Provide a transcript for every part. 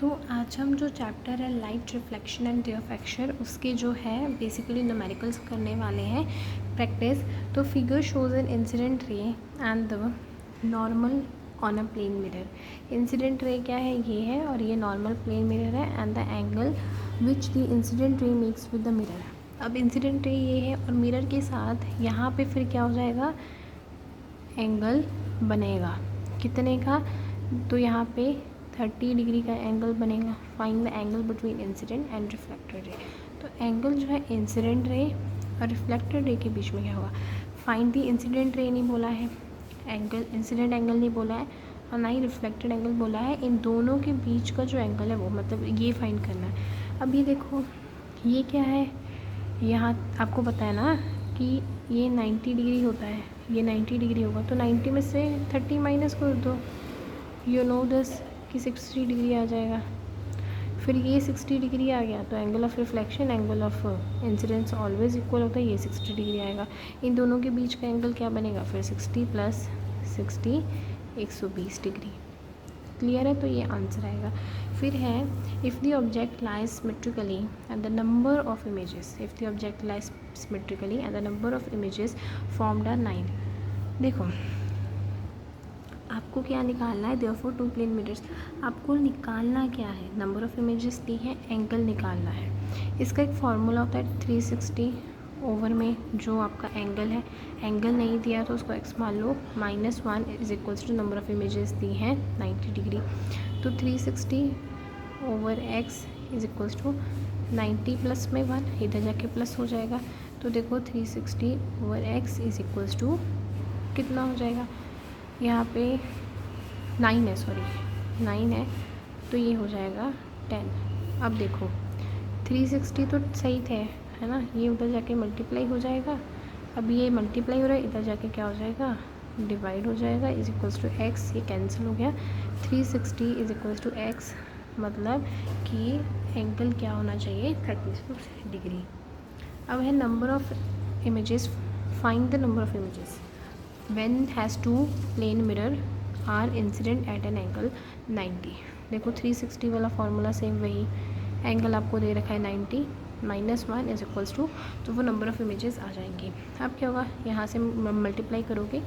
तो आज हम जो चैप्टर है लाइट रिफ्लेक्शन एंड रिफ्रैक्शन उसके जो है बेसिकली न्यूमेरिकल्स करने वाले हैं प्रैक्टिस। तो figure shows an incident ray and the normal on a plane mirror. Incident ray क्या है, ये है, और ये नॉर्मल प्लेन मिरर है and the angle which the incident ray makes with the mirror. अब इंसिडेंट रे ये है और मिरर के साथ यहाँ पे फिर क्या हो जाएगा, एंगल बनेगा कितने का, तो यहाँ पे 30 डिग्री का एंगल बनेगा। Find the angle between incident and reflected ray. तो एंगल जो है इंसिडेंट रे और रिफ्लेक्टेड रे के बीच में क्या होगा, फाइंड द इंसिडेंट रे नहीं बोला है, एंगल इंसिडेंट एंगल नहीं बोला है और ना ही रिफ्लेक्टेड एंगल बोला है। इन दोनों के बीच का जो एंगल है वो मतलब ये फाइंड करना है। अब ये देखो ये क्या है, यहाँ आपको पता है ना कि ये 90 डिग्री होता है, ये 90 डिग्री होगा, तो 90 में से 30 माइनस कर दो, यू नो दिस कि 60 डिग्री आ जाएगा। फिर ये 60 डिग्री आ गया तो angle of reflection angle of incidence always equal होता है, ये 60 डिग्री आएगा। इन दोनों के बीच का एंगल क्या बनेगा, फिर 60 प्लस 60 120 डिग्री। क्लियर है, तो ये आंसर आएगा। फिर है if the object lies symmetrically and the number of images, if the object lies symmetrically and the number of images formed are 9। देखो आपको क्या निकालना है, देयरफॉर टू प्लेन मिरर्स, आपको निकालना क्या है, नंबर ऑफ इमेजेस दी है, एंगल निकालना है। इसका एक फार्मूला होता है 360 ओवर में जो आपका एंगल है, एंगल नहीं दिया तो उसको x मान लो, -1 is equals to number of images दी हैं 90 डिग्री, तो 360 over x is equals to 90 plus में 1, इधर जाके प्लस हो जाएगा। तो देखो 360 over x is equals to कितना हो जाएगा, यहाँ पे 9 है, सॉरी 9 है, तो ये हो जाएगा 10। अब देखो 360 तो सही थे, है ना, ये उधर जाके मल्टीप्लाई हो जाएगा, अब ये मल्टीप्लाई हो रहा है, इधर जाके क्या हो जाएगा, डिवाइड हो जाएगा, इज इक्वल्स टू एक्स, ये कैंसिल हो गया। 360 इज इक्वल्स टू एक्स, मतलब कि एंगल क्या होना चाहिए, 36 डिग्री। अब है number of images, find the number of images when has two plane mirror are incident at an angle 90। देखो 360 वाला फार्मूला सेम वही, एंगल आपको दे रखा है 90, -1 इज इक्वल्स टू, तो वो नंबर ऑफ इमेजेस आ जाएंगी। अब क्या होगा, यहाँ से मल्टीप्लाई करोगे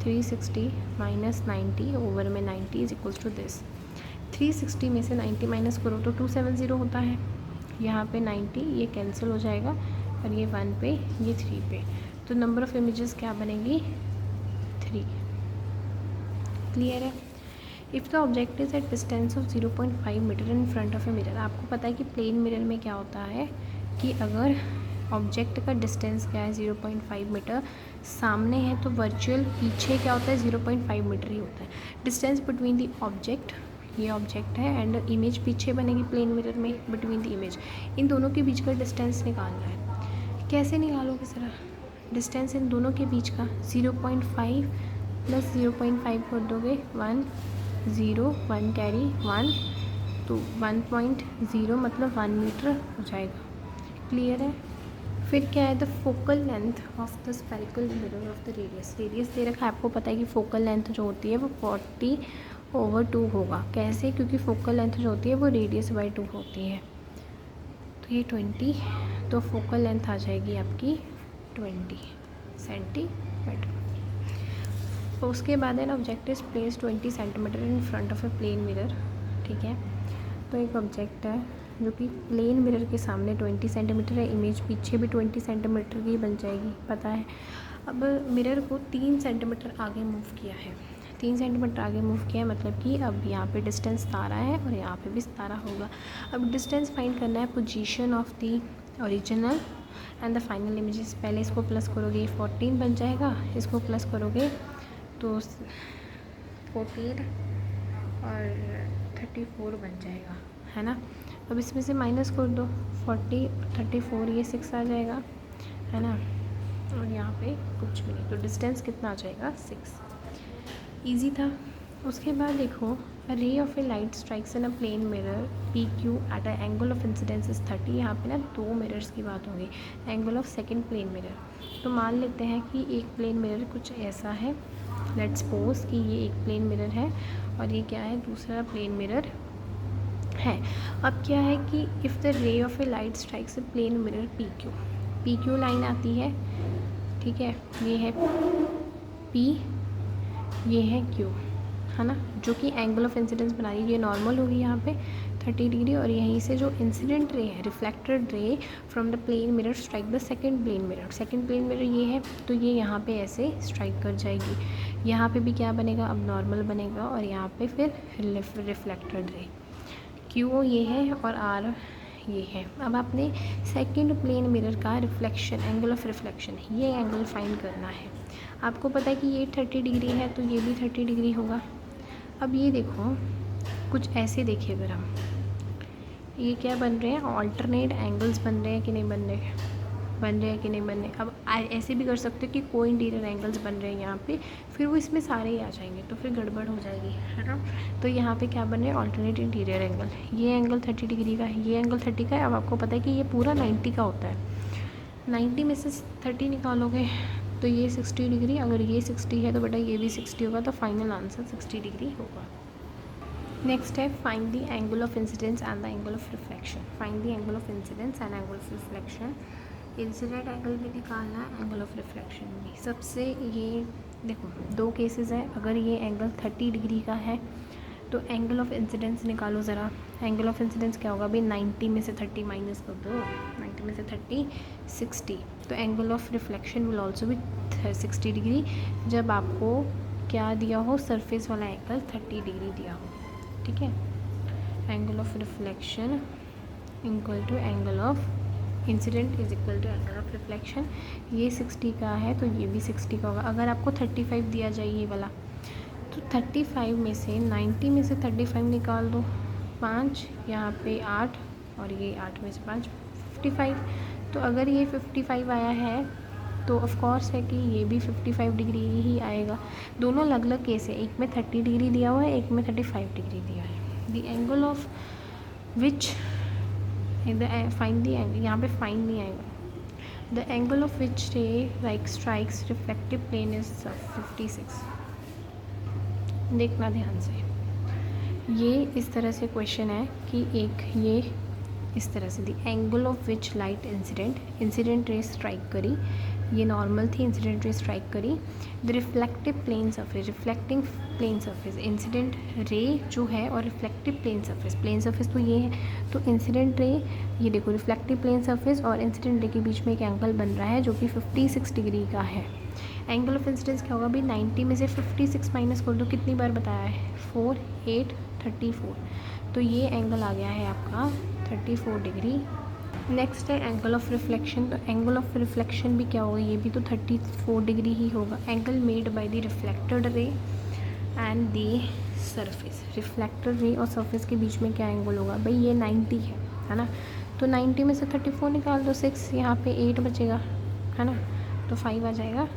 360 माइनस 90 ओवर में 90 इज इक्वल्स टू दिस। 360 में से 90 माइनस करो तो 270 होता है, यहाँ पे 90 ये कैंसिल हो जाएगा और ये 1 पे ये 3 पे, तो नंबर ऑफ इमेजेस क्या बनेगी, 3। क्लियर है। If the object is at distance of 0.5 metre in front of a mirror, आपको पता है कि प्लेन मिरर में क्या होता है कि अगर ऑब्जेक्ट का डिस्टेंस क्या है 0.5 मीटर, सामने है तो वर्चुअल पीछे क्या होता है 0.5 मीटर ही होता है। डिस्टेंस बिटवीन द ऑब्जेक्ट, ये ऑब्जेक्ट है एंड इमेज पीछे बनेगी प्लेन मिरर में, बिटवीन द इमेज, इन दोनों के बीच का डिस्टेंस निकालना है। कैसे निकालोगे ज़रा, डिस्टेंस इन दोनों के बीच का 0.5 प्लस 0.5 कर दोगे 1 0 1 कैरी 1, तो 1.0 मतलब 1 मीटर हो जाएगा। क्लियर है। फिर क्या है, the focal length of the spherical mirror of the radius, radius दे रखा है, आपको पता है कि फोकल लेंथ जो होती है वो 40/2 होगा। कैसे, क्योंकि फोकल लेंथ जो होती है वो रेडियस बाई 2 होती है, तो ये 20, तो फोकल लेंथ आ जाएगी आपकी 20 सेंटीमीटर। उसके बाद है ना, object is place 20 centimetre in front of a plane mirror. ठीक है, तो एक ऑब्जेक्ट है जो कि प्लेन मिरर के सामने 20 सेंटीमीटर है, इमेज पीछे भी 20 सेंटीमीटर की बन जाएगी, पता है। अब मिरर को 3 सेंटीमीटर आगे मूव किया है, 3 सेंटीमीटर आगे मूव किया है, मतलब कि अब यहाँ पे डिस्टेंस 17 है और यहाँ पे भी 17 होगा। अब डिस्टेंस फाइंड करना है position of the original and the final images. पहले इसको प्लस करोगे 14 बन जाएगा, इसको प्लस करोगे तो 14 और 34 बन जाएगा, है ना। अब इसमें से माइनस कर दो 40 34, ये 6 आ जाएगा, है ना, और यहाँ पे कुछ भी नहीं, तो डिस्टेंस कितना आ जाएगा 6। इजी था। उसके बाद देखो, a ray of a light strikes in a plane mirror P Q at an angle of incidence is 30। यहाँ पे ना 2 मिरर्स की बात होगी, angle of second plane mirror. तो मान लेते हैं कि एक प्लेन मिरर कुछ ऐसा है, लेट्स सपोज कि ये एक प्लेन मिरर है और ये क्या है, दूसरा प्लेन मिरर है। अब क्या है कि if the ray of a light strikes a plane mirror P Q line आती है, ठीक है, ये है पी, ये है क्यू, है ना, जो कि एंगल ऑफ इंसिडेंस बना रही है। ये नॉर्मल होगी यहाँ पे 30 डिग्री, और यहीं से जो इंसिडेंट रे है, reflected ray from the plane mirror strike the second plane mirror. Second plane mirror ये है, तो ये यहाँ पे ऐसे स्ट्राइक कर जाएगी। यहाँ पे भी क्या बनेगा, अब नॉर्मल बनेगा, और यहाँ पे फिर रिफ्लेक्टेड रे। क्यू ये है और आर ये है। अब आपने सेकंड प्लेन मिरर का रिफ्लेक्शन, एंगल ऑफ रिफ्लेक्शन, ये एंगल फाइंड करना है। आपको पता है कि ये 30 डिग्री है, तो ये भी 30 डिग्री होगा। अब ये देखो, कुछ ऐसे देखिए अगर हम, ये क्या बन रहे हैं, ऑल्टरनेट एंगल्स बन रहे हैं कि नहीं बन रहे हैं कि नहीं बन रहे। अब ऐसे भी कर सकते हो कि कोई इंटीरियर एंगल्स बन रहे हैं यहाँ पे, फिर वो इसमें सारे ही आ जाएंगे, तो फिर गड़बड़ हो जाएगी, है ना। तो यहाँ पे क्या बन रहे हैं, ऑल्टरनेट इंटीरियर एंगल। ये एंगल 30 डिग्री का है, ये एंगल 30 का है। अब आपको पता है कि ये पूरा 90 का होता है। 90 में से 30 निकालोगे तो ये 60 डिग्री, अगर ये 60 है तो बेटा ये भी 60 होगा, तो फाइनल आंसर 60 डिग्री होगा। नेक्स्ट है find the angle of incidence and the angle of reflection. Find the angle of incidence and angle of reflection. Incident angle भी निकालना है, एंगल ऑफ रिफ्लेक्शन भी। सबसे ये देखो, दो केसेस है। अगर ये एंगल 30 डिग्री का है तो एंगल ऑफ इंसिडेंस निकालो ज़रा। एंगल ऑफ इंसिडेंस क्या होगा भाई, 90 में से 30 माइनस कर दो, 90 में से 30 60। तो angle of reflection will also भी 60 डिग्री, जब आपको क्या दिया हो, सरफेस वाला एंगल 30 डिग्री दिया हो, ठीक है। Angle of reflection equal to angle of incident is equal to angle of reflection. ये 60 का है तो ये भी 60 का होगा। अगर आपको 35 दिया जाए ये वाला, तो 35 में से 90 में से 35 निकाल दो, 5 यहाँ पे 8, और ये 8 में से 5 55। तो अगर ये 55 आया है तो ऑफ कोर्स है कि ये भी 55 डिग्री ही आएगा। दोनों अलग अलग केस है, एक में 30 डिग्री दिया हुआ है, एक में 35 डिग्री दिया है। The angle of which find the angle, यहाँ पे फाइंड नहीं आएगा। The angle of which ray like strikes reflective plane is 56। देखना ध्यान से, ये इस तरह से क्वेश्चन है कि एक ये इस तरह से the angle of which light incident ray strike करी, ये नॉर्मल थी, इंसिडेंट रे स्ट्राइक करी। The reflective plane surface, reflecting plane surface, incident ray जो है और रिफ्लेक्टिव प्लेन सरफेस तो ये है। तो इंसिडेंट रे, ये देखो रिफ्लेक्टिव प्लेन सरफेस और इंसिडेंट रे के बीच में एक एंगल बन रहा है जो कि 56 डिग्री का है। एंगल ऑफ इंसिडेंस क्या होगा भाई, 90 में से 56 माइनस कर दो, कितनी बार बताया है, 4 8 34। तो ये एंगल आ गया है आपका 34 डिग्री। नेक्स्ट है एंगल ऑफ रिफ्लेक्शन। तो एंगल ऑफ रिफ्लेक्शन भी क्या होगा, ये भी तो 34 डिग्री ही होगा। Angle made by the reflected ray and the surface, reflected ray और सरफेस के बीच में क्या एंगल होगा भाई, ये 90 है ना। तो 90 में से 34 निकाल दो, 6 यहाँ पे 8 बचेगा, है ना, तो 5 आ जाएगा,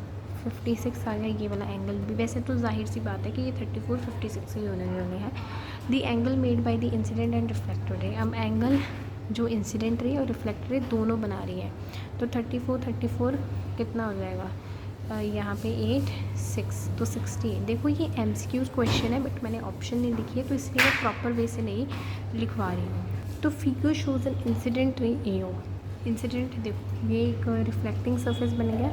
56 आ गया ये वाला एंगल भी। वैसे तो जाहिर सी बात है कि ये 34 56 ही होने वाले हैं। दी angle made by the incident and reflected ray, अब एंगल जो इंसिडेंट रे और रिफ्लेक्टेड रे दोनों बना रही है, तो 34 कितना हो जाएगा, यहाँ पे 8 6 तो 60। देखो ये MCQ क्वेश्चन है, बट मैंने ऑप्शन नहीं लिखी है, तो इसलिए मैं प्रॉपर वे से नहीं लिखवा रही हूँ। तो फिगर शोज एन इंसिडेंट रे AO। इंसिडेंट देखो, ये एक रिफ्लेक्टिंग सरफेस बन गया,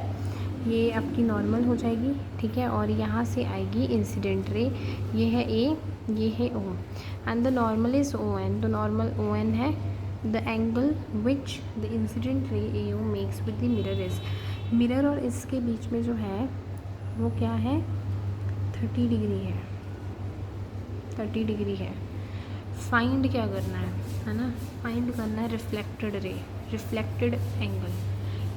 ये आपकी नॉर्मल हो जाएगी, ठीक है, और यहाँ से आएगी इंसिडेंट रे, ये है A, ये है O, and the normal is ON, तो नॉर्मल ON है। The angle which the incident रे AO makes with the mirror is, mirror और इसके बीच में जो है वो क्या है, 30 डिग्री है, 30 डिग्री है। फाइंड क्या करना है ना, फाइंड करना है रिफ्लेक्टेड रे, रिफ्लेक्टेड एंगल,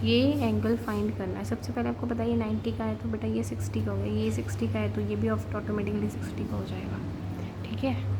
ये एंगल फाइंड करना है। सबसे पहले आपको पता है ये 90 का है, तो बेटा ये 60 का हो गया, ये 60 का है तो ये भी ऑटोमेटिकली 60 का हो जाएगा, ठीक है।